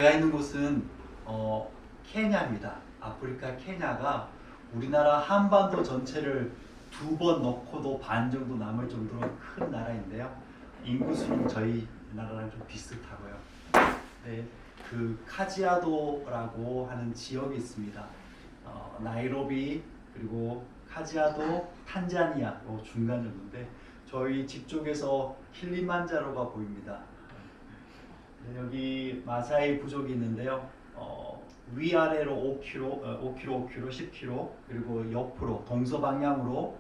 제가 있는 곳은 케냐입니다. 아프리카 케냐가 우리나라 한반도 전체를 2번 넣고도 반 정도 남을 정도로 큰 나라인데요. 인구수는 저희 나라랑 좀 비슷하고요. 네, 그 카지아도라고 하는 지역이 있습니다. 나이로비 그리고 카지아도, 탄자니아 중간 정도인데 저희 집 쪽에서 킬리만자로가 보입니다. 네, 여기 마사이 부족이 있는데요. 위아래로 5km, 10km 그리고 옆으로 동서방향으로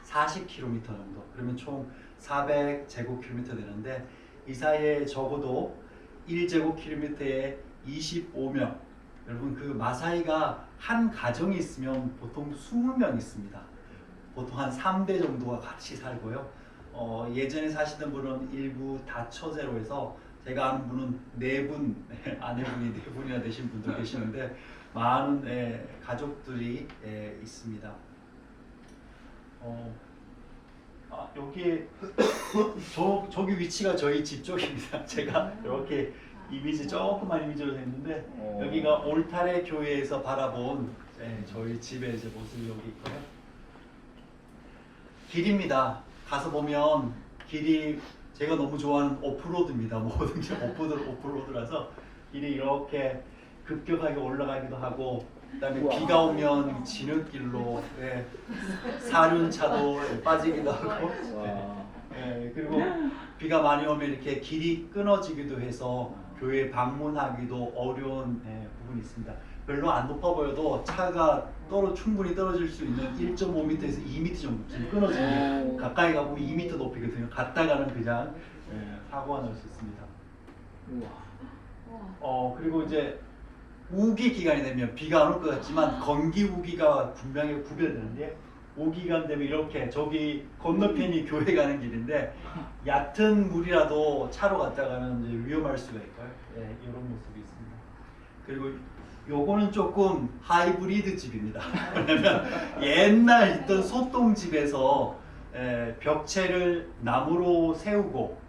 40km 정도. 그러면 총 400제곱킬로미터 되는데 이 사이에 적어도 1제곱킬로미터에 25명. 여러분 그 마사이가 한 가정이 있으면 보통 20명 있습니다. 보통 한 3대 정도가 같이 살고요. 예전에 사시던 분은 일부 다처제로 해서 제가 아는 분은 4분, 아내분이 4분이나 되신 분도 계시는데 많은 가족들이 있습니다. 여기 저기 위치가 저희 집 쪽입니다. 제가 이렇게 이미지 조그만 이미지로 했는데 여기가 올타레 교회에서 바라본 저희 집의 이제 모습이 여기 있고요. 길입니다. 가서 보면 길이 제가 너무 좋아하는 오프로드입니다. 모든 게 오프로드라서 길이 이렇게 급격하게 올라가기도 하고 그다음에 비가 오면 진흙길로 사륜차도 빠지기도 하고 그리고 비가 많이 오면 이렇게 길이 끊어지기도 해서 교회 방문하기도 어려운 부분이 있습니다. 별로 안 높아 보여도 차가 충분히 떨어질 수 있는 1.5m에서 2m 정도 지금 끊어지는 게 가까이 가보면 2m 높이거든요. 갔다가는 그냥 사고가 날 수 있습니다. 그리고 이제 우기 기간이 되면 비가 안 올 것 같지만 건기 우기가 분명히 구별되는데 우기간 되면 이렇게 저기 건너편이 교회 가는 길인데 얕은 물이라도 차로 갔다가는 이제 위험할 수가 있고요. 이런 모습이 있습니다. 그리고 요거는 조금 하이브리드 집입니다. 왜냐면 옛날 있던 소똥집에서 벽체를 나무로 세우고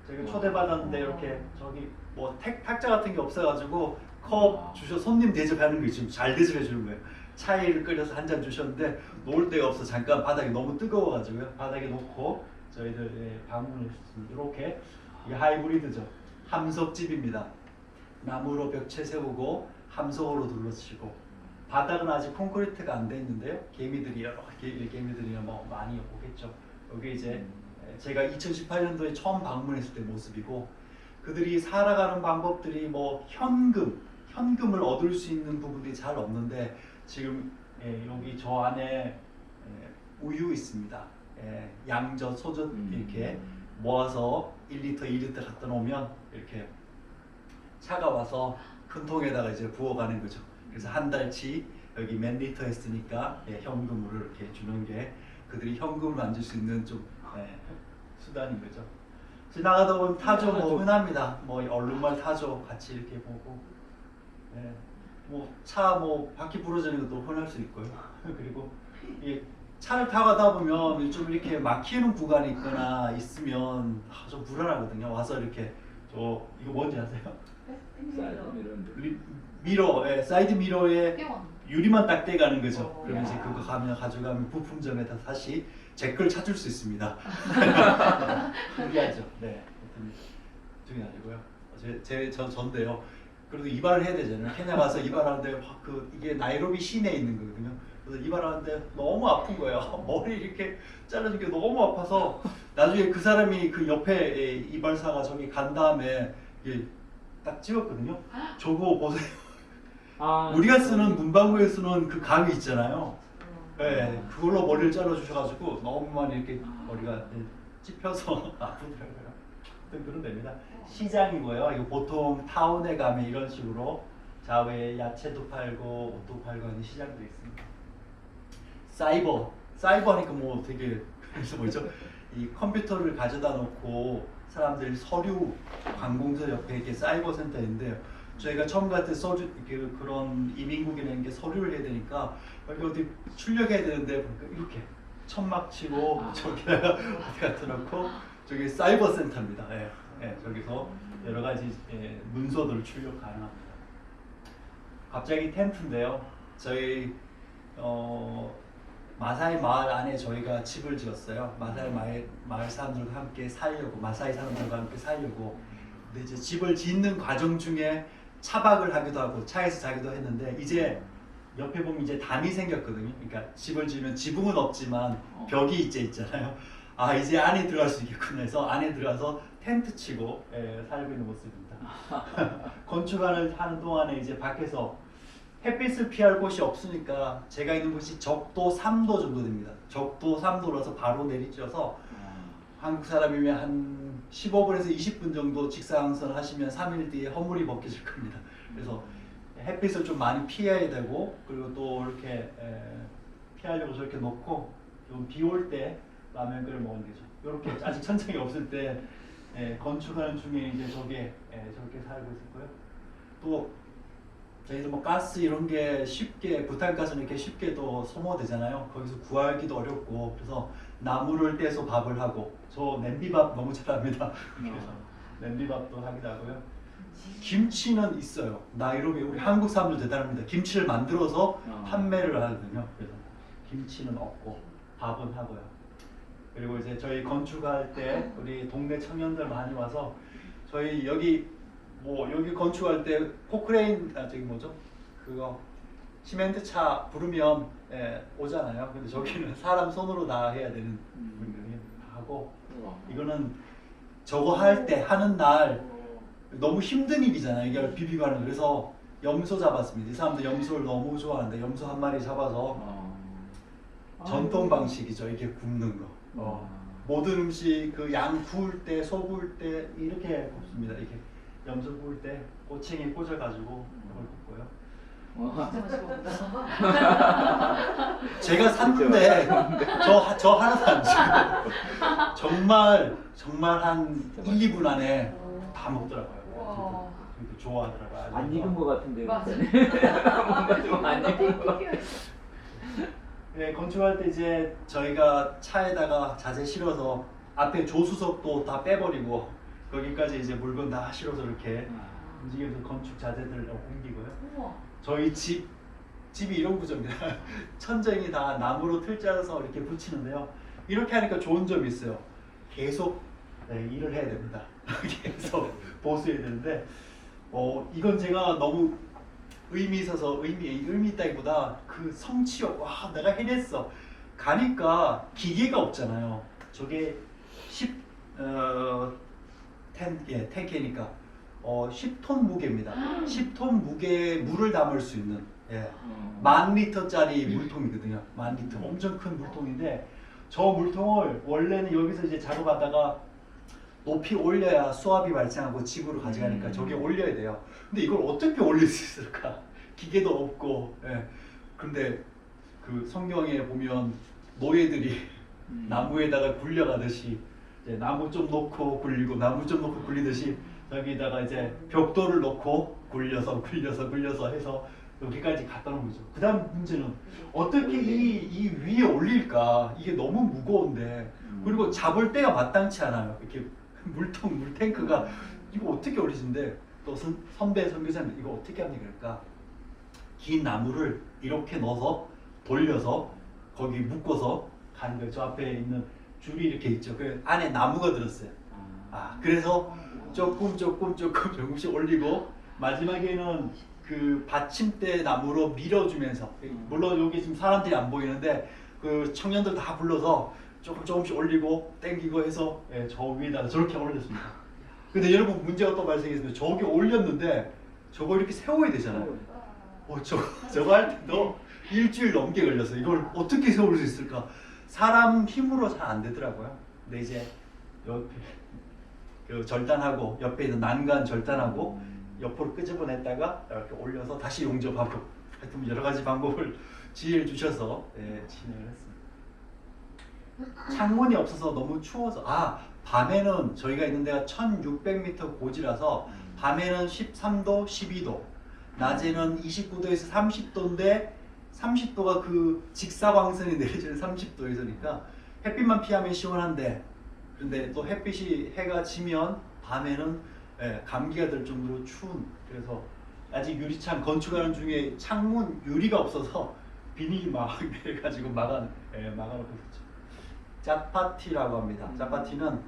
저기 초대받았는데 이렇게 저기 뭐 탁자 같은 게 없어가지고 컵 주셔 손님 대접하는 거 지금 잘 대접해 주는 거예요. 차이를 끓여서 한 잔 주셨는데 놓을 데가 없어 잠깐 바닥이 너무 뜨거워가지고요. 바닥에 놓고 저희들 방문을 했습니다. 이렇게 이게 하이브리드죠. 함석집입니다. 나무로 벽체 세우고 함석으로 둘러치고 바닥은 아직 콘크리트가 안 돼 있는데요. 개미들이 여러 개미들이 뭐 많이 오겠죠. 여기 이제 제가 2018년도에 처음 방문했을 때 모습이고 그들이 살아가는 방법들이 뭐 현금을 얻을 수 있는 부분들이 잘 없는데 지금 여기 저 안에 우유 있습니다. 양젓, 소젓 이렇게 모아서 1리터, 2리터 갖다 놓으면 이렇게 차가 와서 큰 통에다가 이제 부어가는 거죠. 그래서 한 달치 여기 몇 리터 했으니까 현금으로 이렇게 주는 게 그들이 현금을 만질 수 있는 좀 수단인 거죠. 지나가다 보면 타조 뭐 흔합니다. 뭐 얼룩말 타조 같이 이렇게 보고 뭐 차 뭐 바퀴 부러지는 것도 흔할 수 있고요. 그리고 이 차를 타고 가다 보면 좀 이렇게 막히는 구간이 있거나 있으면 좀 불안하거든요. 와서 이렇게 이거 뭔지 아세요? 사이드 미러에 유리만 딱 떼가는 거죠. 그러면 이제 그거 가져가면 부품점에다 다시 제 걸 찾을 수 있습니다. 신기하죠. 네, 중이 아니고요. 전데요. 그래도 이발을 해야 되잖아요. 케냐 가서 이발하는데 이게 나이로비 시내에 있는 거거든요. 그래서 이발하는데 너무 아픈 거예요. 머리 이렇게 잘라준 게 너무 아파서 나중에 그 사람이 그 옆에 이발사가 저기 간 다음에 이게 딱 찍었거든요. 저거 보세요. 우리가 쓰는 문방구에 쓰는 그 가위 있잖아요. 그걸로 머리를 잘라주셔가지고 너무 많이 이렇게 머리가 찝혀서 아프더라고요. 그런 데입니다. 시장이고요. 이거 보통 타운에 가면 이런 식으로 좌우에 야채도 팔고 옷도 팔고 하는 시장도 있습니다. 사이버 하니까 뭐 되게 그래서 뭐죠? 이 컴퓨터를 가져다 놓고 사람들이 서류 관공서 옆에 이렇게 사이버 센터인데 저희가 처음 갈 때 그런 이민국이라는 게 서류를 해야 되니까 여기 어디 출력해야 되는데 이렇게 천막 치고 저기다가 어디 갖다 놓고 저기 사이버 센터입니다. 저기서 여러 가지 문서들 출력 가능합니다. 갑자기 텐트인데요. 저희 마사이 마을 안에 저희가 집을 지었어요. 마사이 마을 사람들과 함께 살려고, 마사이 사람들과 함께 살려고. 근데 이제 집을 짓는 과정 중에 차박을 하기도 하고 차에서 자기도 했는데, 이제 옆에 보면 이제 담이 생겼거든요. 그러니까 집을 지으면 지붕은 없지만 벽이 이제 있잖아요. 아, 이제 안에 들어갈 수 있겠구나 해서 안에 들어가서 텐트 치고 살고 있는 모습입니다. 건축하는 동안에 이제 밖에서 햇빛을 피할 곳이 없으니까, 제가 있는 곳이 적도 3도 정도 됩니다. 적도 3도라서 바로 내리쬐서 한국 사람이면 한 15분에서 20분 정도 직사광선 하시면 3일 뒤에 허물이 벗겨질 겁니다. 그래서 햇빛을 좀 많이 피해야 되고, 그리고 또 이렇게 피하려고 저렇게 놓고, 좀 비 올 때 라면 끓여 먹으면 되죠. 이렇게 아직 천장이 없을 때 건축하는 중에 이제 저게 저렇게 살고 있었고요. 또 저희도 뭐 가스 이런 게 쉽게, 부탄가스는 이렇게 쉽게 또 소모되잖아요. 거기서 구하기도 어렵고, 그래서 나무를 떼서 밥을 하고, 저 냄비밥 너무 잘합니다. 그래서 냄비밥도 하기도 하고요. 김치는 있어요. 나이로비, 우리 한국 사람들 대단합니다. 김치를 만들어서 판매를 하거든요. 그래서 김치는 없고 밥은 하고요. 그리고 이제 저희 건축할 때 우리 동네 청년들 많이 와서, 저희 여기 건축할 때 포크레인, 저기 뭐죠? 그거 시멘트 차 부르면 오잖아요. 근데 저기는 사람 손으로 다 해야 되는 분들이 하고, 이거는 저거 할 때 하는 날 너무 힘든 일이잖아요. 이걸 비비고 하는 거. 그래서 염소 잡았습니다. 이 사람들 염소를 너무 좋아하는데 염소 한 마리 잡아서 전통 방식이죠. 이게 굽는 거. 모든 음식 그 양 구울 때, 소 구울 때 이렇게 굽습니다. 이렇게 염소 구울 때 꼬챙이 꽂아가지고 그걸 굽고요. 진짜 맛있어 보인다. 제가 샀는데 저 하나도 안 주고 정말 한 1, 2분 안에 다 먹더라고요. 좋아하더라고요. 안 익은 것 같은데요. 맞아. 뭔가 좀 안 익은 것 같아요. 네, 건축할 때 이제 저희가 차에다가 자재 실어서 앞에 조수석도 다 빼버리고 거기까지 이제 물건 다 실어서 이렇게 움직여서 건축 자재들 옮기고요. 우와. 저희 집이 이런 구조입니다. 천정이 다 나무로 틀 짜서 이렇게 붙이는데요. 이렇게 하니까 좋은 점이 있어요. 계속 일을 해야 됩니다. 계속 보수해야 되는데, 이건 제가 너무 의미 있어서 의미 있다기보다 그 성취욕, 와 내가 해냈어. 가니까 기계가 없잖아요. 저게 10K니까 10톤 무게입니다. 10톤 무게의 물을 담을 수 있는 10,000리터짜리 물통이거든요. 10,000리터 엄청 큰 물통인데, 저 물통을 원래는 여기서 이제 작업하다가 높이 올려야 수압이 발생하고 집으로 가져가니까 저게 올려야 돼요. 근데 이걸 어떻게 올릴 수 있을까? 기계도 없고. 근데 그 성경에 보면 노예들이 나무에다가 굴려가듯이 이제 나무 좀 놓고 굴리고 나무 좀 놓고 굴리듯이 여기다가 이제 벽돌을 놓고 굴려서 해서 여기까지 갖다 놓은 거죠. 그 다음 문제는 어떻게 이 위에 올릴까? 이게 너무 무거운데, 그리고 잡을 때가 마땅치 않아요. 이렇게 물탱크가 이거 어떻게 올리신데, 또 선배 선교사님 이거 어떻게 하는 걸까? 긴 나무를 이렇게 넣어서 돌려서 거기 묶어서 가는 거예요. 저 앞에 있는 줄이 이렇게 있죠. 그 안에 나무가 들었어요. 그래서 조금씩 올리고 마지막에는 그 받침대 나무로 밀어주면서, 물론 여기 지금 사람들이 안 보이는데 그 청년들 다 불러서 조금씩 올리고 땡기고 해서 저 위에다가 저렇게 올렸습니다. 근데 여러분 문제가 또 발생했습니다. 저기 올렸는데 저거 이렇게 세워야 되잖아요. 저거 할 때도 일주일 넘게 걸렸어요. 이걸 어떻게 세울 수 있을까? 사람 힘으로 잘 안 되더라고요. 근데 이제 옆에 그 절단하고 옆에 있는 난간 절단하고 옆으로 끄집어냈다가 이렇게 올려서 다시 용접하고, 하여튼 여러 가지 방법을 지혜를 주셔서 진행을 했습니다. 창문이 없어서 너무 추워서, 밤에는 저희가 있는 데가 1600m 고지라서 밤에는 13도, 12도, 낮에는 29도에서 30도인데 30도가 그 직사광선이 내려지는 30도에서니까 햇빛만 피하면 시원한데, 그런데 또 해가 지면 밤에는 예, 감기가 들 정도로 추운. 그래서 아직 유리창 건축하는 중에 창문 유리가 없어서 비닐이 막 해가지고 막아놓고 있죠. 짜파티라고 합니다. 짜파티는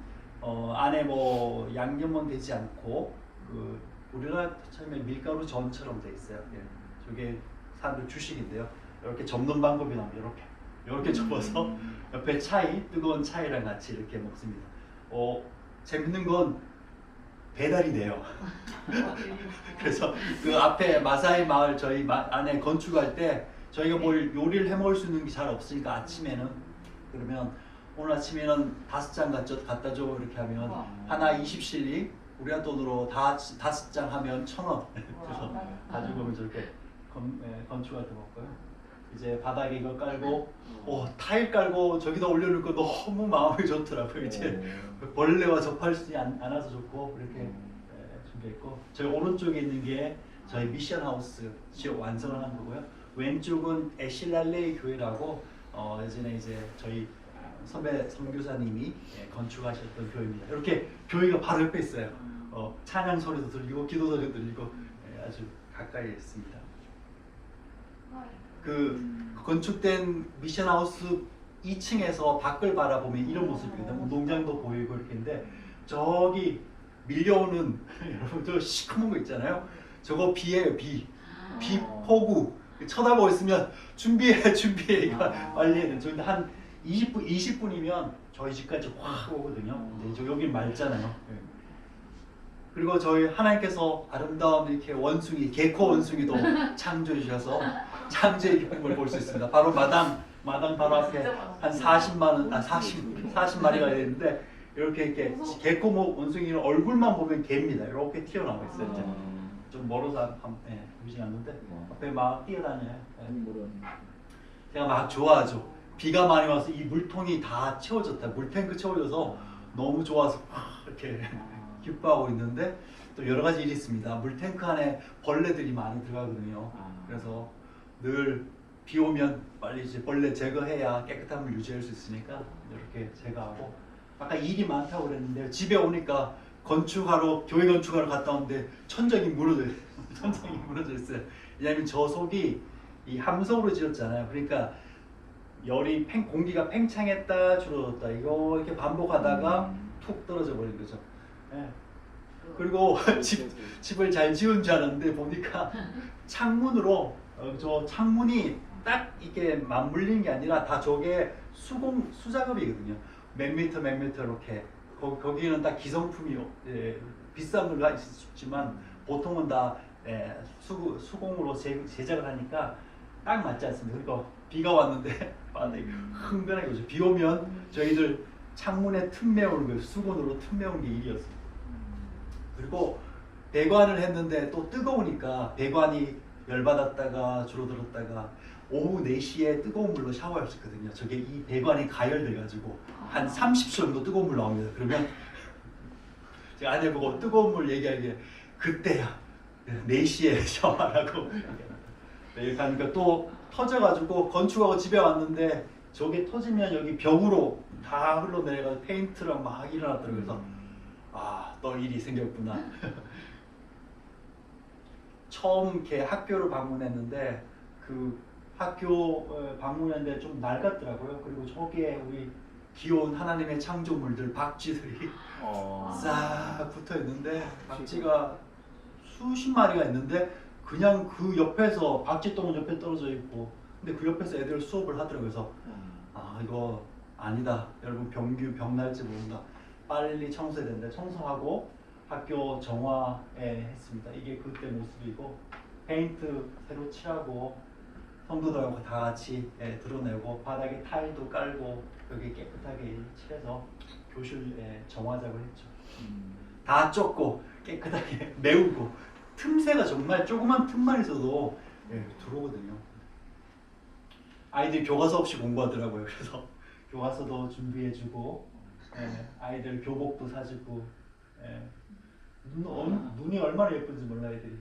안에 뭐 양념은 되지 않고 그 우리나라 처음에 밀가루 전처럼 돼 있어요. 예. 저게 사람들 주식인데요. 이렇게 접는 방법이 나오면 이렇게 접어서 옆에 차이, 뜨거운 차이랑 같이 이렇게 먹습니다. 재밌는 건 배달이 돼요. 그래서 그 앞에 마사이 마을 저희 안에 건축할 때 저희가 뭘 요리를 해 먹을 수 있는 게 잘 없으니까 아침에는 그러면 오늘 아침에는 5장 갖다 줘 이렇게 하면 하나 20실리 우리나라 돈으로 5장 하면 1,000원. 그래서 가지고 오면 저렇게 건축할 때 먹고요. 이제 바닥에 이거 깔고 타일 깔고 저기다 올려놓고 너무 마음이 좋더라고요. 이제 벌레와 접할 수 않아서 좋고 이렇게 준비했고 저희 오른쪽에 있는 게 저희 미션 하우스 지역 완성을 한 거고요. 왼쪽은 에실랄레이 교회라고 예전에 이제 저희 선배 선교사님이 건축하셨던 교회입니다. 이렇게 교회가 바로 옆에 있어요. 찬양 소리도 들리고 기도 소리도 들리고 아주 가까이 있습니다. 그 건축된 미션하우스 2층에서 밖을 바라보면 이런 모습이거든요. 운동장도 보이고 이렇게인데 저기 밀려오는 여러분 저 시커먼 거 있잖아요. 저거 비예요. 비 폭우 쳐다보고 있으면 준비해 이거 빨리 해야 돼. 저기 한 20분이면 저희 집까지 확 오거든요. 근데 저 여기 맑잖아요. 그리고 저희 하나님께서 아름다운 이렇게 원숭이, 개코 원숭이도 창조해 주셔서 창조의 기쁨을 볼 수 있습니다. 바로 마당 바로 앞에 한 40마리가 되는데 이렇게 개코 원숭이는 얼굴만 보면 개입니다. 이렇게 튀어나와 있어요. 이제 좀 멀어서 보이진 않는데 앞에 막 뛰어다녀요. 제가 막 좋아하죠. 비가 많이 와서 이 물통이 다 채워졌다. 물탱크 채워져서 너무 좋아서 이렇게 기뻐하고 있는데 또 여러 가지 일이 있습니다. 물탱크 안에 벌레들이 많이 들어가거든요. 그래서 늘 비 오면 빨리 이제 벌레 제거해야 깨끗한 물 유지할 수 있으니까 이렇게 제거하고 아까 일이 많다고 그랬는데 집에 오니까 교회 건축하러 갔다 오는데 천장이 무너져 있어요. 왜냐하면 저 속이 이 함석으로 지었잖아요. 그러니까 공기가 팽창했다 줄어들었다 이거 이렇게 반복하다가 툭 떨어져 버린 거죠. 그리고 집을 잘 지은 줄 알았는데 보니까 창문으로 저 창문이 딱 이게 맞물리는 게 아니라 다 저게 수작업이거든요. 몇 미터 이렇게 거기는 딱 기성품이 비싼 걸로 있지만 보통은 다 수공으로 제작을 하니까 딱 맞지 않습니다. 그러니까 비가 왔는데 바닥이 흥건하게 오죠. 비 오면 저희들 창문에 틈 메우는 거예요. 수건으로 틈 메우는 게 일이었어요. 그리고 배관을 했는데 또 뜨거우니까 배관이 열받았다가 줄어들었다가 오후 4시에 뜨거운 물로 샤워했었거든요. 저게 이 배관이 가열돼가지고 한 30초 정도 뜨거운 물 나옵니다. 그러면 제가 아내 보고 뜨거운 물 얘기하기에 그때야 4시에 샤워하라고 이렇게 하니까 또 터져가지고 건축하고 집에 왔는데 저게 터지면 여기 벽으로 다 흘러내려가지고 페인트랑 막 일어났더라고요. 그래서 또 일이 생겼구나. 처음 이렇게 학교를 방문했는데 그 학교 방문했는데 좀 낡았더라고요. 그리고 저기에 우리 귀여운 하나님의 창조물들 박쥐들이 싹 붙어 있는데 박쥐가 수십 마리가 있는데 그냥 그 옆에서 박쥐똥은 옆에 떨어져 있고 근데 그 옆에서 애들 수업을 하더라고요. 그래서 이거 아니다. 여러분 병 날지 모른다. 빨리 청소해야 된다. 청소하고 학교 정화에 했습니다. 이게 그때 모습이고 페인트 새로 칠하고 성도들하고 다 같이 드러내고 바닥에 타일도 깔고 여기 깨끗하게 칠해서 교실에 정화 작업을 했죠. 다 쫓고 깨끗하게 메우고 틈새가 정말 조그만 틈만 있어도 들어오거든요. 아이들이 교과서 없이 공부하더라고요. 그래서 교과서도 준비해주고 아이들 교복도 사주고 눈이 얼마나 예쁜지 몰라 애들이.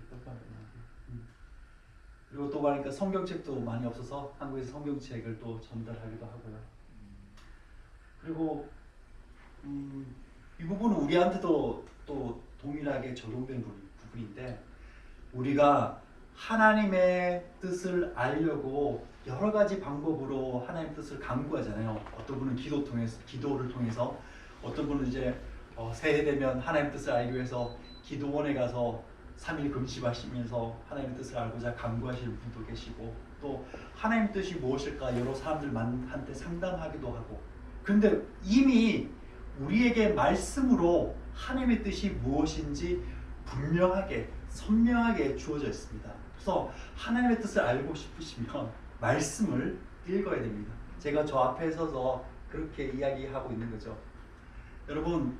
그리고 또 가니까 성경책도 많이 없어서 한국에서 성경책을 또 전달하기도 하고요. 그리고 이 부분은 우리한테도 또 동일하게 적용된 부분인데 우리가 하나님의 뜻을 알려고 여러 가지 방법으로 하나님의 뜻을 강구하잖아요. 어떤 분은 기도를 통해서, 어떤 분은 이제 새해 되면 하나님의 뜻을 알기 위해서 기도원에 가서 3일 금식하시면서 하나님의 뜻을 알고자 강구하시는 분도 계시고, 또 하나님의 뜻이 무엇일까 여러 사람들한테 상담하기도 하고. 근데 이미 우리에게 말씀으로 하나님의 뜻이 무엇인지 분명하게 선명하게 주어져 있습니다. 그래서 하나님의 뜻을 알고 싶으시면 말씀을 읽어야 됩니다. 제가 저 앞에 서서 그렇게 이야기하고 있는 거죠. 여러분,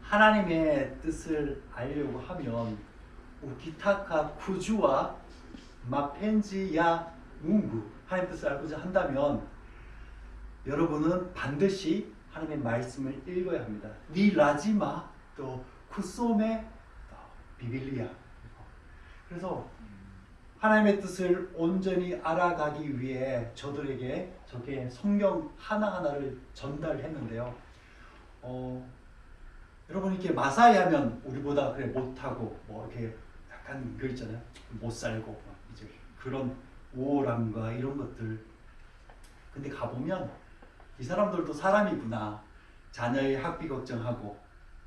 하나님의 뜻을 알려고 하면 우키타카 쿠주와 마펜지야 뭉구 하나님의 뜻을 알고자 한다면 여러분은 반드시 하나님의 말씀을 읽어야 합니다. 니 라지마 또 쿠소메 비빌리아. 그래서 하나님의 뜻을 온전히 알아가기 위해 저들에게 저게 성경 하나하나를 전달했는데요. 여러분 이렇게 마사이 하면 우리보다 그래 못하고 뭐 이렇게 약간 그 있잖아요. 못 살고 막 이제 그런 우월함과 이런 것들. 근데 가보면 이 사람들도 사람이구나. 자녀의 학비 걱정하고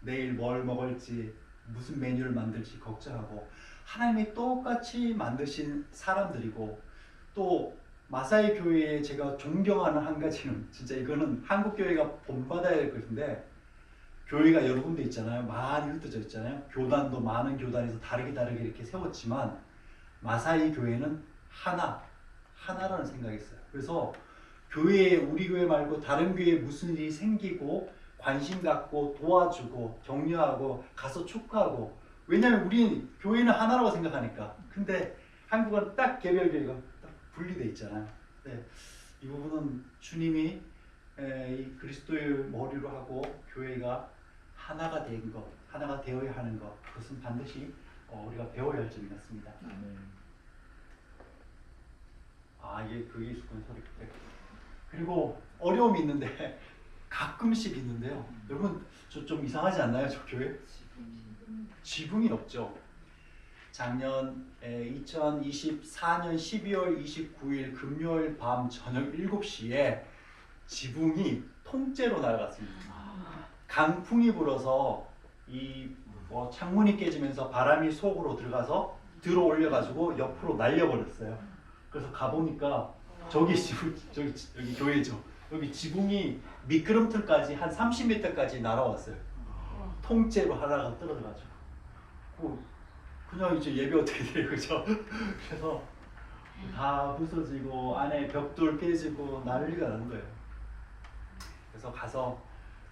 내일 뭘 먹을지 무슨 메뉴를 만들지 걱정하고 하나님이 똑같이 만드신 사람들이고, 또 마사이 교회에 제가 존경하는 한 가지는 진짜 이거는 한국 교회가 본받아야 될 것인데, 교회가 여러 군데 있잖아요. 많이 흩어져 있잖아요. 교단도 많은 교단에서 다르게 이렇게 세웠지만 마사이 교회는 하나라는 생각이 있어요. 그래서 교회에 우리 교회 말고 다른 교회에 무슨 일이 생기고 관심 갖고 도와주고 격려하고 가서 축하하고, 왜냐하면 우리는 교회는 하나라고 생각하니까. 근데 한국은 딱 개별 교회가 딱 분리돼 있잖아요. 네, 이 부분은 주님이 이 그리스도의 머리로 하고 교회가 하나가 된 것, 하나가 되어야 하는 것, 그것은 반드시 우리가 배워야 할 점이 같습니다. 이게 그게 있었군 소리. 그리고 어려움이 있는데 가끔씩 있는데요. 여러분 저 좀 이상하지 않나요? 저 교회? 지붕이 없죠. 작년 2024년 12월 29일 금요일 밤 저녁 7시에 지붕이 통째로 날아갔습니다. 강풍이 불어서 이 창문이 깨지면서 바람이 속으로 들어가서 들어 올려가지고 옆으로 날려버렸어요. 그래서 가보니까 저기 여기 교회죠. 여기 지붕이 미끄럼틀까지 한 30m까지 날아왔어요. 통째로 하나가 떨어져가지고 그냥 이제 예배 어떻게 돼요, 그죠? 그래서 다 부서지고 안에 벽돌 깨지고 난리가 난 거예요. 그래서 가서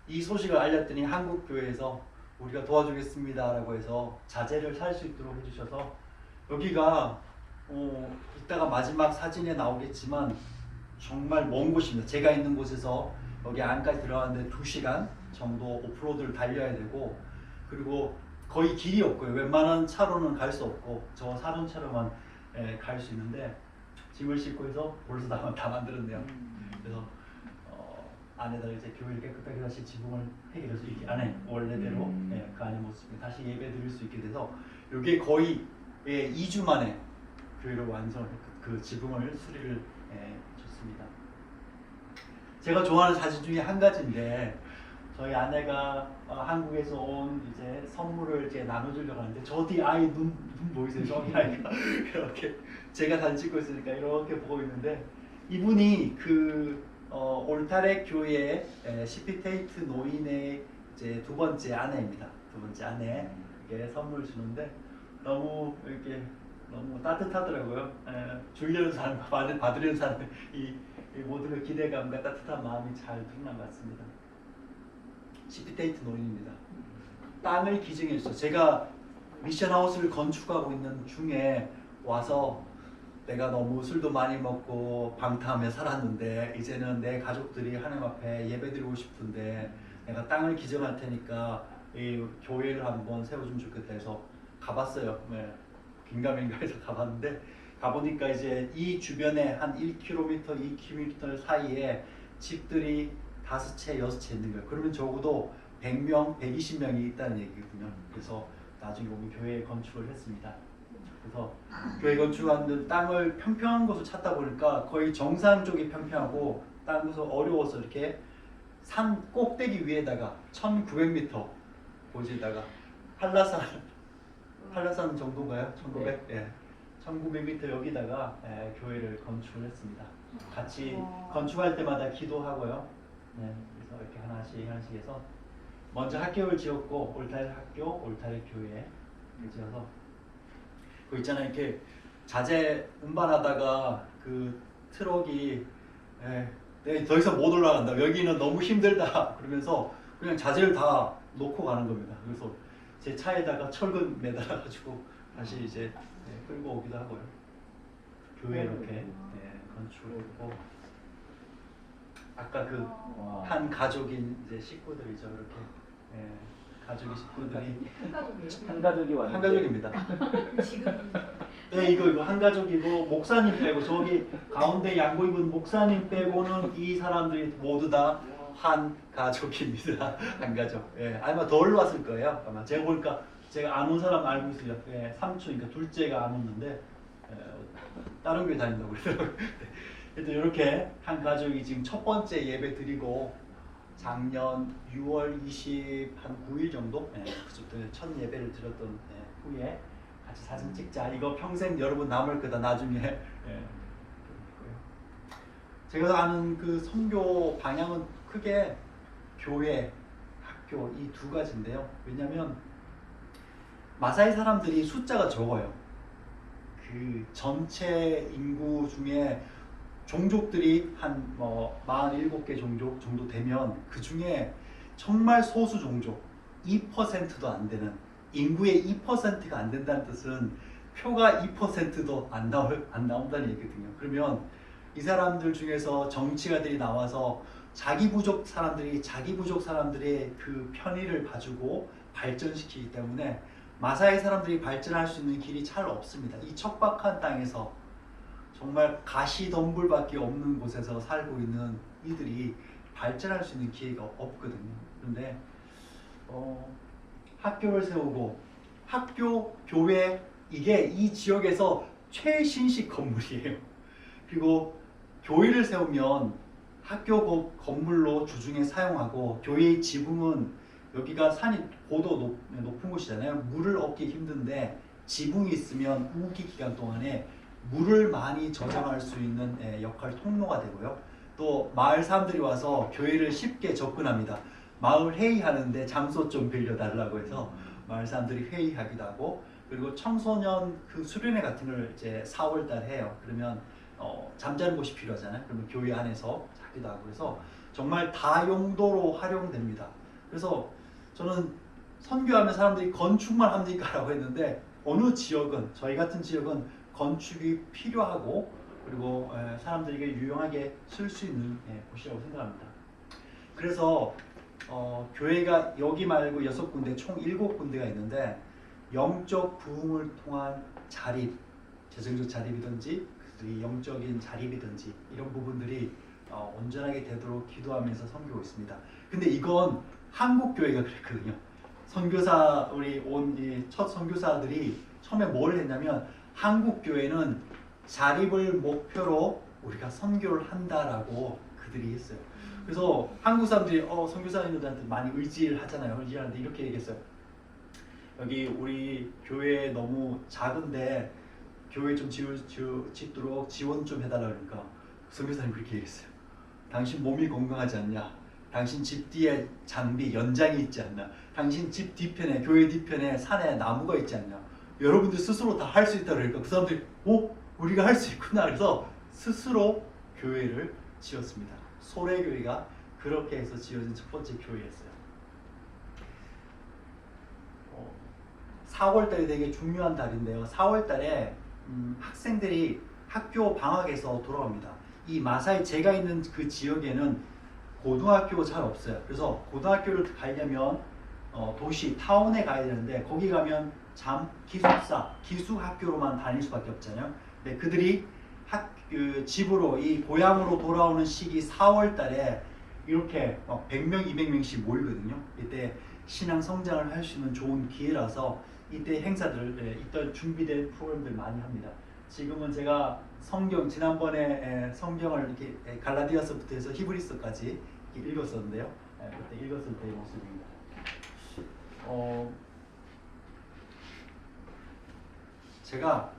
이 소식을 알렸더니 한국 교회에서 우리가 도와주겠습니다라고 해서 자재를 살 수 있도록 해주셔서, 여기가 이따가 마지막 사진에 나오겠지만 정말 먼 곳입니다. 제가 있는 곳에서 여기 안까지 들어가는데 2시간 정도 오프로드를 달려야 되고, 그리고 거의 길이 없고요. 웬만한 차로는 갈 수 없고 저 사륜차로만 갈 수 있는데 짐을 싣고 해서 벌써 다 만들었네요. 그래서 안에다 이제 교회를 깨끗하게 다시 지붕을 해결해서 이렇게 안에 원래대로 그 안에 모습이 다시 예배 드릴 수 있게 돼서 이게 거의 2주 만에 교회를 그 지붕을 수리를 줬습니다. 제가 좋아하는 사진 중에 한 가지인데, 저희 아내가 한국에서 온 이제 선물을 이제 나눠주려고 하는데 저 뒤 아이 눈 보이세요? 저기 아이가 이렇게 제가 사진 찍고 있으니까 이렇게 보고 있는데, 이분이 그 올타렉 교회 시피테이트 노인의 이제 두 번째 아내입니다. 두 번째 아내에게 선물을 주는데 너무 이렇게 너무 따뜻하더라고요. 주려는 사람, 받으려는 사람 이 모든 그 기대감과 따뜻한 마음이 잘 드러난 것 같습니다. 시피테이트 노인입니다. 땅을 기증해 주셔서, 제가 미션하우스를 건축하고 있는 중에 와서 내가 너무 술도 많이 먹고 방탕하며 살았는데 이제는 내 가족들이 하나님 앞에 예배드리고 싶은데 내가 땅을 기증할 테니까 이 교회를 한번 세워주면 좋겠다 해서 가봤어요. 긴가민가해서 가봤는데, 가보니까 이제 이 주변에 한 1km, 2km 사이에 집들이 5채, 6채 있는 거예요. 그러면 적어도 100명, 120명이 있다는 얘기거든요. 그래서 나중에 오면 교회 건축을 했습니다. 그래서 교회 건축하는 땅을 평평한 곳을 찾다 보니까 거의 정상 쪽이 평평하고 다른 곳은 어려워서 이렇게 산 꼭대기 위에다가 1900m 고지에다가 한라산 정도인가요? 1900? 예. 1900m 여기다가 교회를 건축을 했습니다. 같이 건축할 때마다 기도하고요. 네, 그래서 이렇게 하나씩 해서 먼저 학교를 지었고 올타리 학교, 올타리 교회 지어서 그 있잖아요. 이렇게 자재 운반하다가 그 트럭이 네, 더 이상 못 올라간다. 여기는 너무 힘들다. 그러면서 그냥 자재를 다 놓고 가는 겁니다. 그래서 제 차에다가 철근 매달아가지고 다시 이제 끌고 오기도 하고요. 교회 이렇게 건축을 했고 아까 그 한 가족인 이제 식구들이죠. 이렇게 가족이 식구들이 한 가족이 왔는데. 한 가족입니다. 네, 이거 한 가족이고 목사님 빼고 저기 가운데 양복 입은 목사님 빼고는 이 사람들이 모두 다 한 가족입니다. 한 가족. 예, 아마 더 올라왔을 거예요. 아마 제가 보니까 제가 안 온 사람 알고 있어요. 예, 삼촌, 그러니까 둘째가 안 왔는데 다른 교회 다닌다고 그러더라고요. 그래도 이렇게 한 가족이 지금 첫 번째 예배 드리고 작년 6월 29일 정도 그때 첫 예배를 드렸던 후에 같이 사진 찍자. 이거 평생 여러분 남을 거다 나중에. 제가 아는 그 선교 방향은 크게 교회, 학교 이 두 가지인데요. 왜냐하면 마사이 사람들이 숫자가 적어요. 그 전체 인구 중에 종족들이 한 47개 종족 정도 되면 그 중에 정말 소수 종족 2%도 안 되는 인구의 2%가 안 된다는 뜻은 표가 2%도 안 나온다는 얘기거든요. 그러면 이 사람들 중에서 정치가들이 나와서 자기 부족 사람들의 그 편의를 봐주고 발전시키기 때문에 마사이 사람들이 발전할 수 있는 길이 잘 없습니다. 이 척박한 땅에서 정말 가시덤불밖에 없는 곳에서 살고 있는 이들이 발전할 수 있는 기회가 없거든요. 그런데 학교를 세우고 학교, 교회 이게 이 지역에서 최신식 건물이에요. 그리고 교회를 세우면 학교 건물로 주중에 사용하고 교회의 지붕은 여기가 산이 고도 높은 곳이잖아요. 물을 얻기 힘든데 지붕이 있으면 우기 기간 동안에 물을 많이 저장할 수 있는 역할 통로가 되고요. 또 마을 사람들이 와서 교회를 쉽게 접근합니다. 마을 회의하는데 장소 좀 빌려달라고 해서 마을 사람들이 회의하기도 하고 그리고 청소년 그 수련회 같은 걸 이제 4월 달 해요. 그러면 잠자는 곳이 필요하잖아요. 그러면 교회 안에서 자기도 하고 그래서 정말 다용도로 활용됩니다. 그래서 저는 선교하면 사람들이 건축만 합니까? 라고 했는데 어느 지역은 저희 같은 지역은 건축이 필요하고 그리고 사람들에게 유용하게 쓸 수 있는 곳이라고 생각합니다. 그래서 교회가 여기 말고 6군데 총 7군데가 있는데 영적 부흥을 통한 자립, 재정적 자립이든지 영적인 자립이든지 이런 부분들이 온전하게 되도록 기도하면서 섬기고 있습니다. 근데 이건 한국 교회가 그랬거든요. 선교사 우리 온 이 첫 선교사들이 처음에 뭘 했냐면 한국 교회는 자립을 목표로 우리가 선교를 한다라고 그들이 했어요. 그래서 한국 사람들이 선교사님들한테 많이 의지를 하잖아요. 의지하는데 이렇게 얘기했어요. 여기 우리 교회 너무 작은데 교회 좀 짓도록 지원 좀 해달라 그러니까 선교사님 그렇게 얘기했어요. 당신 몸이 건강하지 않냐? 당신 집 뒤에 장비 연장이 있지 않나? 당신 집 뒤편에 교회 뒤편에 산에 나무가 있지 않냐? 여러분들 스스로 다 할 수 있다 그러니까 그 사람들이 우리가 할 수 있구나 그래서 스스로 교회를 지었습니다. 소래교회가 그렇게 해서 지어진 첫 번째 교회였어요. 4월달이 되게 중요한 달인데요. 4월달에 학생들이 학교 방학에서 돌아옵니다. 이 마사이 제가 있는 그 지역에는 고등학교가 잘 없어요. 그래서 고등학교를 가려면 도시 타운에 가야 되는데 거기 가면 기숙학교로만 다닐 수밖에 없잖아요. 근데 그들이 집으로 이 고향으로 돌아오는 시기 4월달에 이렇게 100명, 200명씩 모이거든요. 이때 신앙 성장을 할 수 있는 좋은 기회라서 이때 행사들, 이때 준비된 프로그램들 많이 합니다. 지금은 제가 성경 지난번에 성경을 이렇게 갈라디아서부터 해서 히브리서까지 이렇게 읽었었는데요. 그때 읽었을 때의 모습입니다. 제가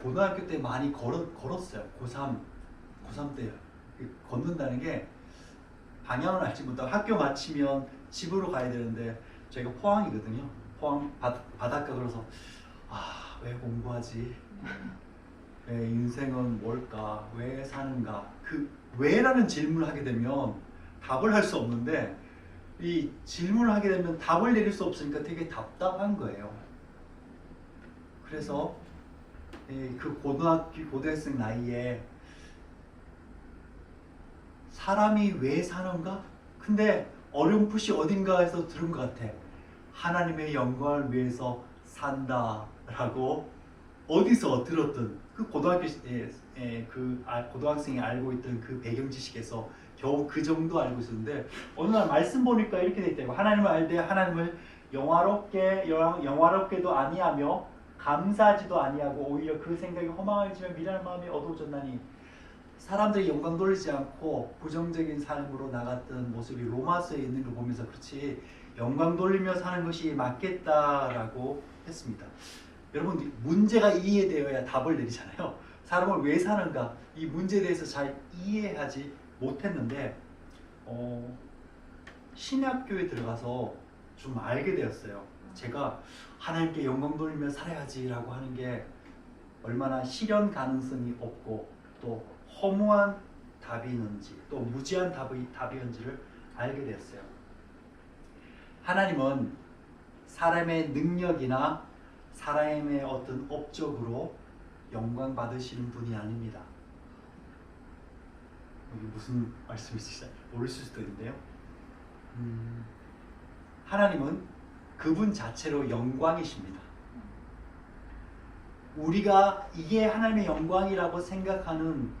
고등학교 때 많이 걸었어요. 고3 때요. 걷는다는 게 방향을 알지 못하고 학교 마치면 집으로 가야 되는데 저희가 포항이거든요. 포항 바닷가. 그래서 왜 공부하지? 왜 인생은 뭘까? 왜 사는가? 그 왜라는 질문을 하게 되면 답을 할 수 없는데 이 질문을 하게 되면 답을 내릴 수 없으니까 되게 답답한 거예요. 그래서 그 고등학생 나이에 사람이 왜 사는가? 근데 어렴풋이 어딘가에서 들은 것 같아. 하나님의 영광을 위해서 산다라고 어디서 들었든 그 고등학생이 알고 있던 그 배경 지식에서 겨우 그 정도 알고 있었는데 어느 날 말씀 보니까 이렇게 돼 있대요. 하나님을 알되 하나님을 영화롭게도 아니하며 감사하지도 아니하고 오히려 그 생각이 허망해지며 미련한 마음이 어두워졌나니 사람들이 영광 돌리지 않고 부정적인 삶으로 나갔던 모습이 로마서에 있는 걸 보면서 그렇지 영광 돌리며 사는 것이 맞겠다라고 했습니다. 여러분 문제가 이해되어야 답을 내리잖아요. 사람을 왜 사는가 이 문제에 대해서 잘 이해하지 못했는데 신학교에 들어가서 좀 알게 되었어요. 제가 하나님께 영광 돌리며 살아야지라고 하는 게 얼마나 실현 가능성이 없고 또 허무한 답이 있는지 또 무지한 답이었는지를 알게 되었어요. 하나님은 사람의 능력이나 사람의 어떤 업적으로 영광 받으시는 분이 아닙니다. 이게 무슨 말씀이실지 모르실 수도 있는데요. 하나님은 그분 자체로 영광이십니다. 우리가 이게 하나님의 영광이라고 생각하는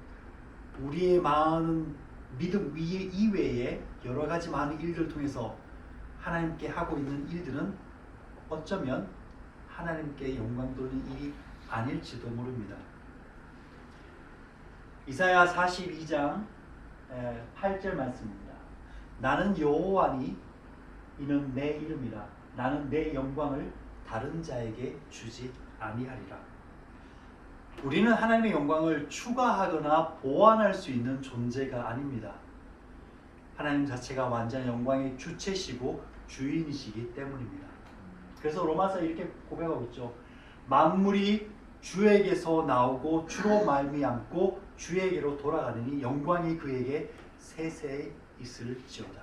우리의 많은 믿음 이외에 여러 가지 많은 일들을 통해서 하나님께 하고 있는 일들은 어쩌면 하나님께 영광 돌리는 일이 아닐지도 모릅니다. 이사야 42장 8절 말씀입니다. 나는 여호와니 이는 내 이름이라 나는 내 영광을 다른 자에게 주지 아니하리라. 우리는 하나님의 영광을 추가하거나 보완할 수 있는 존재가 아닙니다. 하나님 자체가 완전 영광의 주체시고 주인이시기 때문입니다. 그래서 로마서 이렇게 고백하고 있죠. 만물이 주에게서 나오고 주로 말미암고 주에게로 돌아가느니 영광이 그에게 세세히 있을지어다.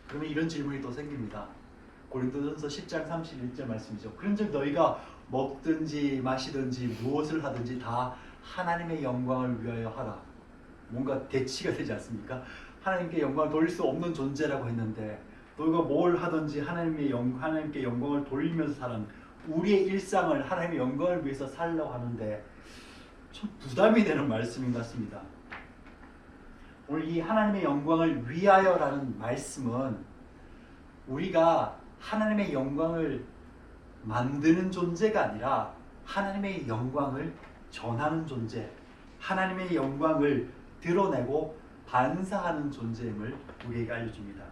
그러면 이런 질문이 또 생깁니다. 고린도전서 10장 31절 말씀이죠. 그런즉 너희가 먹든지 마시든지 무엇을 하든지 다 하나님의 영광을 위하여 하라. 뭔가 대치가 되지 않습니까? 하나님께 영광을 돌릴 수 없는 존재라고 했는데 너희가 뭘 하든지 하나님께 영광을 돌리면서 사는 우리의 일상을 하나님의 영광을 위해서 살려고 하는데 좀 부담이 되는 말씀인 것 같습니다. 오늘 이 하나님의 영광을 위하여라는 말씀은 우리가 하나님의 영광을 만드는 존재가 아니라 하나님의 영광을 전하는 존재, 하나님의 영광을 드러내고 반사하는 존재임을 우리에게 알려줍니다.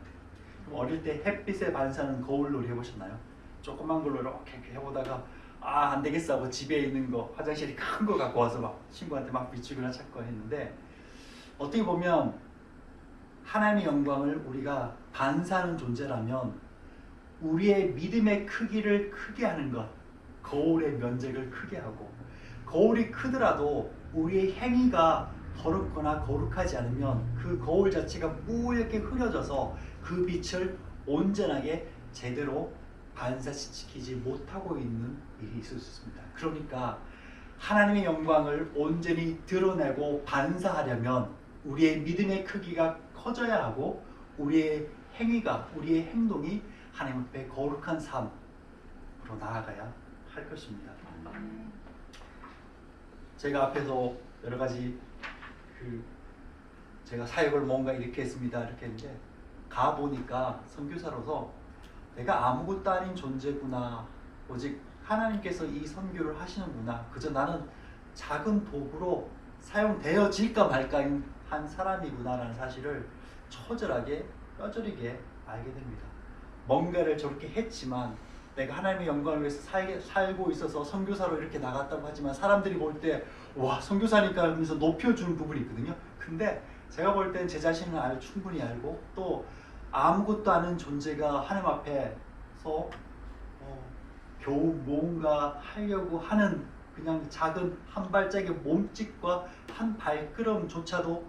어릴 때 햇빛에 반사하는 거울놀이 해보셨나요? 조그만 걸로 이렇게 해보다가 안 되겠어 하고 집에 있는 거 화장실이 큰 거 갖고 와서 막 친구한테 막 비추거나 찾고 했는데 어떻게 보면 하나님의 영광을 우리가 반사하는 존재라면 우리의 믿음의 크기를 크게 하는 것, 거울의 면적을 크게 하고 거울이 크더라도 우리의 행위가 더럽거나 거룩하지 않으면 그 거울 자체가 뿌옇게 흐려져서 그 빛을 온전하게 제대로 반사시키지 못하고 있는 일이 있을 수 있습니다. 그러니까 하나님의 영광을 온전히 드러내고 반사하려면 우리의 믿음의 크기가 커져야 하고 우리의 행위가, 우리의 행동이 하나님 앞에 거룩한 삶으로 나아가야 할 것입니다. 제가 앞에서 여러 가지 제가 사역을 뭔가 이렇게 했습니다 이렇게 했는데 가보니까 선교사로서 내가 아무것도 아닌 존재구나 오직 하나님께서 이 선교를 하시는구나. 그저 나는 작은 도구로 사용되어질까 말까인 한 사람이구나라는 사실을 처절하게 뼈저리게 알게 됩니다. 뭔가를 저렇게 했지만 내가 하나님의 영광을 위해서 살고 있어서 선교사로 이렇게 나갔다고 하지만 사람들이 볼 때 와 선교사니까 하면서 높여주는 부분이 있거든요. 근데 제가 볼 땐 제 자신을 충분히 알고 또 아무것도 아닌 존재가 하나님 앞에서 겨우 뭔가 하려고 하는 그냥 작은 한 발짝의 몸짓과 한 발걸음조차도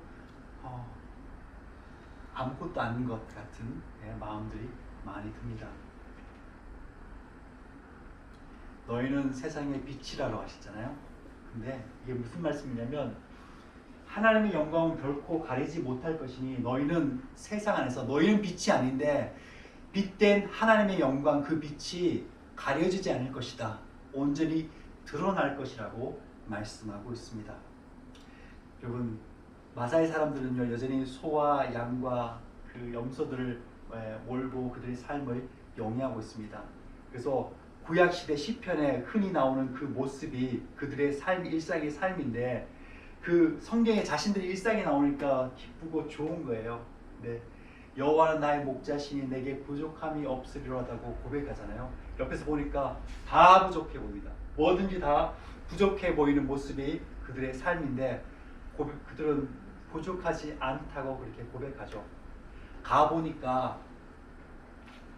아무것도 아닌 것 같은 마음들이 많이 듭니다. 너희는 세상의 빛이라고 하셨잖아요. 근데 이게 무슨 말씀이냐면 하나님의 영광은 결코 가리지 못할 것이니 너희는 세상 안에서 너희는 빛이 아닌데 빛된 하나님의 영광 그 빛이 가려지지 않을 것이다. 온전히 드러날 것이라고 말씀하고 있습니다. 여러분 마사의 사람들은요 여전히 소와 양과 그 염소들을 몰고 그들의 삶을 영위하고 있습니다. 그래서 구약시대 시편에 흔히 나오는 그 모습이 그들의 삶, 일상의 삶인데 그 성경에 자신들의 일상이 나오니까 기쁘고 좋은 거예요. 네. 여호와는 나의 목자시니 내게 부족함이 없으리로다고 고백하잖아요. 옆에서 보니까 다 부족해 보입니다. 뭐든지 다 부족해 보이는 모습이 그들의 삶인데 그들은 부족하지 않다고 그렇게 고백하죠. 가보니까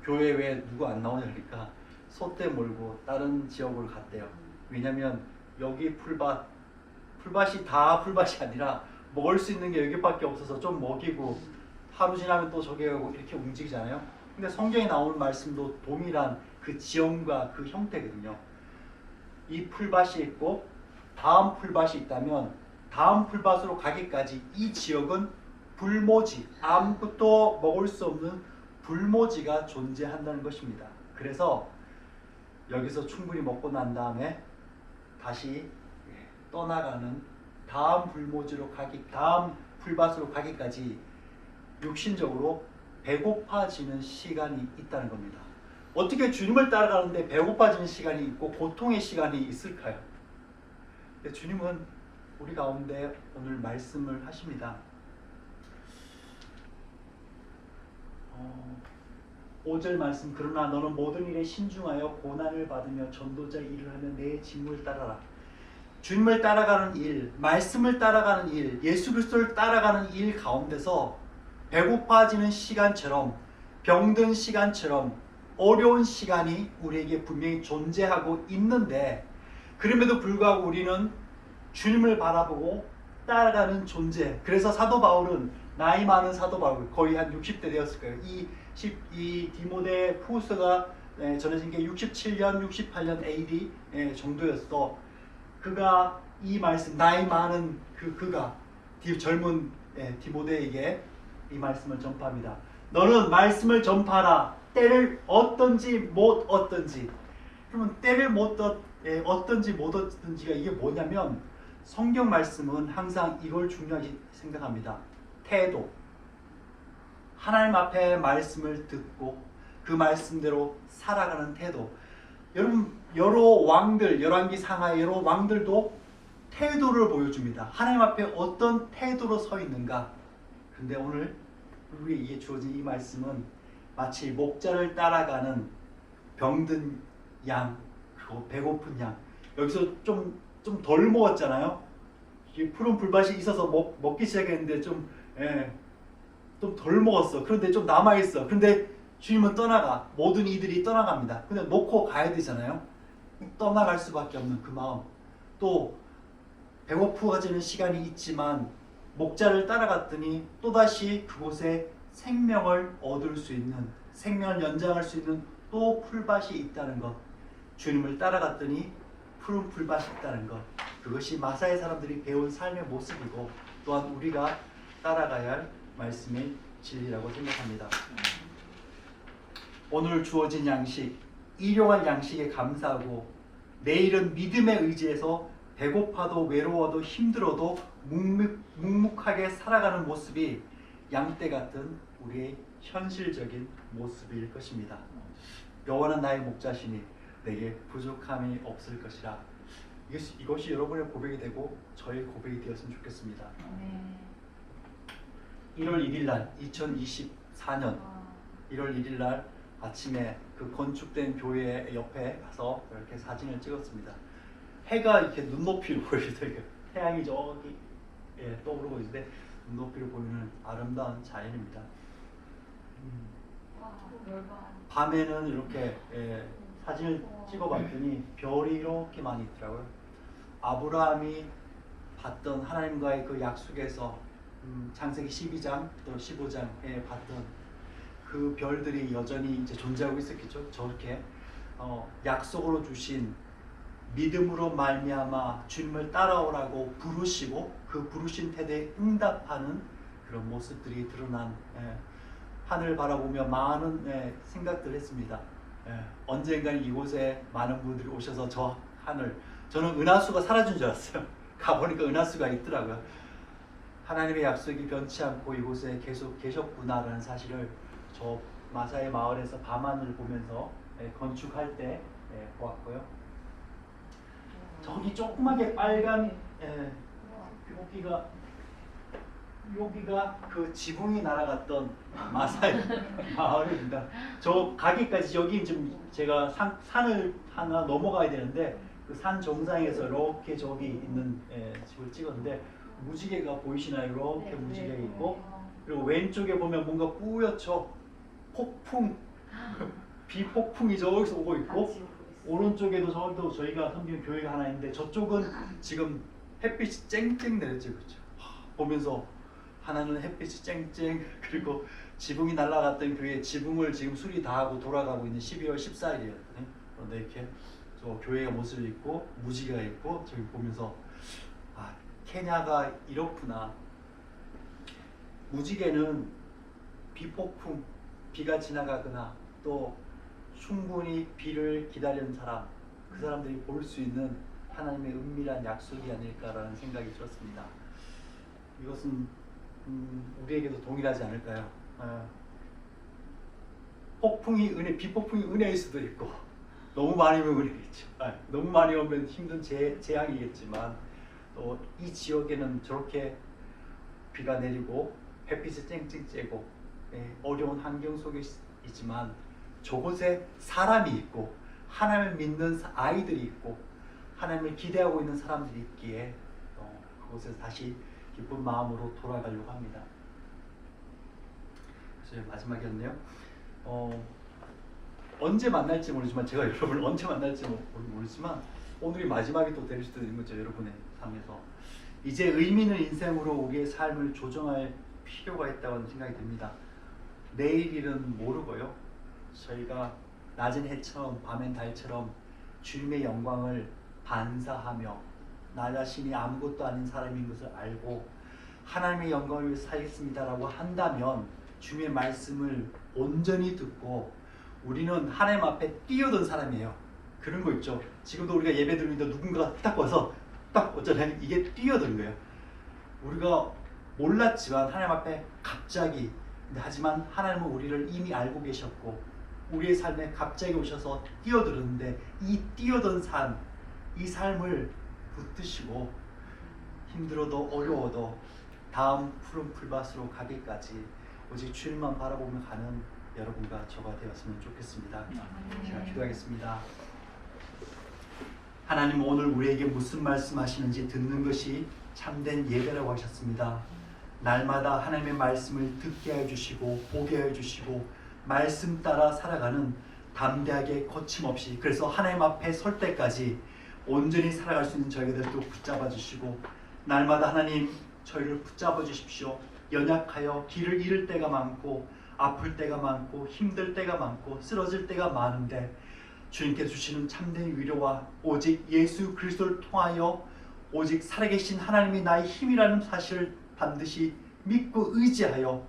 교회 왜 누구 안 나오냐 그러니까 소떼 몰고 다른 지역으로 갔대요. 왜냐면 여기 풀밭이 다 풀밭이 아니라 먹을 수 있는 게 여기밖에 없어서 좀 먹이고 하루 지나면 또 저기 가고 이렇게 움직이잖아요. 근데 성경에 나오는 말씀도 동일한 그 지형과 그 형태거든요. 이 풀밭이 있고 다음 풀밭이 있다면 다음 풀밭으로 가기까지 이 지역은 불모지, 아무것도 먹을 수 없는 불모지가 존재한다는 것입니다. 그래서 여기서 충분히 먹고 난 다음에 다시 떠나가는 다음 불모지로 다음 풀밭으로 가기까지 육신적으로 배고파지는 시간이 있다는 겁니다. 어떻게 주님을 따라가는데 배고파지는 시간이 있고 고통의 시간이 있을까요? 근데 주님은 우리 가운데 오늘 말씀을 하십니다. 5절 말씀 그러나 너는 모든 일에 신중하여 고난을 받으며 전도자 일을 하며 내 직무를 따라라. 주님을 따라가는 일, 말씀을 따라가는 일, 예수 그리스도를 따라가는 일 가운데서 배고파지는 시간처럼 병든 시간처럼 어려운 시간이 우리에게 분명히 존재하고 있는데 그럼에도 불구하고 우리는 주님을 바라보고 따라가는 존재. 그래서 사도 바울은 나이 많은 사도 바울 거의 한 60대 되었을 거예요. 이 디모데 후서가 전해진 게 67년, 68년 AD 정도였어. 그가 이 말씀 나이 많은 그가 젊은 디모데에게 이 말씀을 전파합니다. 너는 말씀을 전파하라. 때를 얻든지 못 얻든지. 그러면 때를 얻든지 못 얻든지가 이게 뭐냐면 성경 말씀은 항상 이걸 중요하게 생각합니다. 태도. 하나님 앞에 말씀을 듣고 그 말씀대로 살아가는 태도. 여러분 여러 왕들, 열왕기 상하의 여러 왕들도 태도를 보여줍니다. 하나님 앞에 어떤 태도로 서 있는가. 근데 오늘 우리에게 주어진 이 말씀은 마치 목자를 따라가는 병든 양, 그리고 배고픈 양. 여기서 좀 덜 먹었잖아요. 푸른 불밭이 있어서 먹기 시작했는데 좀 덜 먹었어. 그런데 좀 남아있어. 그런데 주님은 떠나가. 모든 이들이 떠나갑니다. 근데 놓고 가야 되잖아요. 떠나갈 수밖에 없는 그 마음. 또 배고프어지는 시간이 있지만 목자를 따라갔더니 또다시 그곳에 생명을 얻을 수 있는, 생명을 연장할 수 있는 또 풀밭이 있다는 것. 주님을 따라갔더니 푸른 풀밭이 있다는 것. 그것이 마사의 사람들이 배운 삶의 모습이고 또한 우리가 따라가야 할 말씀의 진리라고 생각합니다. 오늘 주어진 양식, 일용할 양식에 감사하고 내일은 믿음에 의지해서 배고파도 외로워도 힘들어도 묵묵하게 살아가는 모습이 양떼 같은 우리의 현실적인 모습일 것입니다. 여호와는 나의 목자시니 내게 부족함이 없을 것이라. 이것이 여러분의 고백이 되고 저의 고백이 되었으면 좋겠습니다. 네. 1월 1일 날 2024년 1월 1일 날 아침에 그 건축된 교회 옆에 가서 이렇게 사진을 찍었습니다. 해가 이렇게 눈높이로 보이더라고요. 태양이 저기 떠오르고 있는데 눈높이로 보이는 아름다운 자연입니다. 와, 열받. 밤에는 이렇게 사진을 찍어봤더니 별이 이렇게 많이 있더라고요. 아브라함이 봤던 하나님과의 그 약속에서 창세기 12장 또 15장에 봤던 그 별들이 여전히 이제 존재하고 있었겠죠. 저렇게 약속으로 주신 믿음으로 말미암아 주님을 따라오라고 부르시고 그 부르신 태도에 응답하는 그런 모습들이 드러난 하늘 바라보며 많은 생각들을 했습니다. 언젠가는 이곳에 많은 분들이 오셔서 저 하늘, 저는 은하수가 사라진 줄 알았어요. 가보니까 은하수가 있더라고요. 하나님의 약속이 변치 않고 이곳에 계속 계셨구나라는 사실을 저 마사의 마을에서 밤하늘을 보면서 건축할 때 보았고요. 저기 조그맣게 빨간 여기가 그 지붕이 날아갔던 마사의 마을입니다. 저 가기까지 여기 좀 제가 산을 하나 넘어가야 되는데 그 산 정상에서 이렇게 저기 있는 집을 찍었는데 무지개가 보이시나요? 이렇게 무지개가 있고 그리고 왼쪽에 보면 뭔가 뿌옇죠? 폭풍 비폭풍이 저기서 오고 있고 오른쪽에도 저기도 저희가 섬기는 교회가 하나 있는데 저쪽은 지금 햇빛이 쨍쨍 내려지고 있죠. 보면서 하나는 햇빛이 쨍쨍 그리고 지붕이 날아갔던 교회 지붕을 지금 수리 다 하고 돌아가고 있는 12월 14일이었거든요. 그런데 이렇게 저 교회가 모습이 있고 무지개가 있고 저기 보면서 아 케냐가 이렇구나. 무지개는 비폭풍 비가 지나가거나 또 충분히 비를 기다리는 사람 그 사람들이 볼 수 있는 하나님의 은밀한 약속이 아닐까라는 생각이 들었습니다. 이것은 우리에게도 동일하지 않을까요? 폭풍이 비폭풍이 은혜일 수도 있고 너무 많이 오면 은혜겠죠. 너무 많이 오면 힘든 재앙이겠지만 또 이 지역에는 저렇게 비가 내리고 햇빛이 쨍쨍 쬐고 어려운 환경 속에 있지만 저곳에 사람이 있고 하나님을 믿는 아이들이 있고 하나님을 기대하고 있는 사람들이 있기에 그곳에서 다시 기쁜 마음으로 돌아가려고 합니다. 그래서 마지막이었네요. 언제 만날지 모르지만 제가 여러분을 언제 만날지 모르지만 오늘이 마지막이 또 될 수도 있는 거죠. 여러분의 삶에서 이제 의미 있는 인생으로 우리의 삶을 조정할 필요가 있다고 생각이 듭니다. 내일 일은 모르고요. 저희가 낮은 해처럼 밤엔 달처럼 주님의 영광을 반사하며 나 자신이 아무것도 아닌 사람인 것을 알고 하나님의 영광을 위해서 살겠습니다라고 한다면 주님의 말씀을 온전히 듣고 우리는 하나님 앞에 뛰어든 사람이에요. 그런 거 있죠. 지금도 우리가 예배 드리는데 누군가가 딱 와서 딱 어쩌면 이게 뛰어든 거예요. 우리가 몰랐지만 하나님 앞에 갑자기 하지만 하나님은 우리를 이미 알고 계셨고 우리의 삶에 갑자기 오셔서 뛰어들었는데 이 뛰어든 삶, 이 삶을 붙드시고 힘들어도 어려워도 다음 푸른 풀밭으로 가기까지 오직 주님만 바라보며 가는 여러분과 저가 되었으면 좋겠습니다. 제가 기도하겠습니다. 하나님 오늘 우리에게 무슨 말씀하시는지 듣는 것이 참된 예배라고 하셨습니다. 날마다 하나님의 말씀을 듣게 해주시고 보게 해주시고 말씀 따라 살아가는 담대하게 거침없이 그래서 하나님 앞에 설 때까지 온전히 살아갈 수 있는 저희들도 붙잡아 주시고 날마다 하나님 저희를 붙잡아 주십시오. 연약하여 길을 잃을 때가 많고 아플 때가 많고 힘들 때가 많고 쓰러질 때가 많은데 주님께서 주시는 참된 위로와 오직 예수 그리스도를 통하여 오직 살아계신 하나님이 나의 힘이라는 사실을 반드시 믿고 의지하여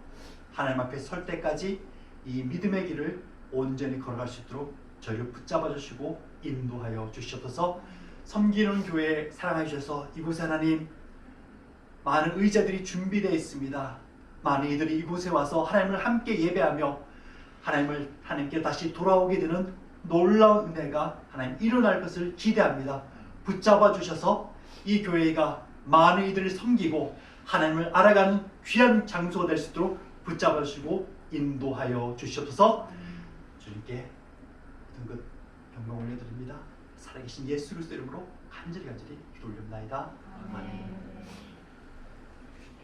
하나님 앞에 설 때까지 이 믿음의 길을 온전히 걸어갈 수 있도록 저희를 붙잡아 주시고 인도하여 주시옵소서. 섬기는 교회 사랑해 주셔서 이곳에 하나님 많은 의자들이 준비되어 있습니다. 많은 이들이 이곳에 와서 하나님을 함께 예배하며 하나님께 다시 돌아오게 되는 놀라운 은혜가 하나님 일어날 것을 기대합니다. 붙잡아 주셔서 이 교회가 많은 이들을 섬기고 하나님을 알아가는 귀한 장소가 될 수 있도록 붙잡아 주시고 인도하여 주시옵소서. 주님께 모든 것 영광 올려드립니다. 살아계신 예수 그리스도 이름으로 간절히 기도 올립니다. 아멘.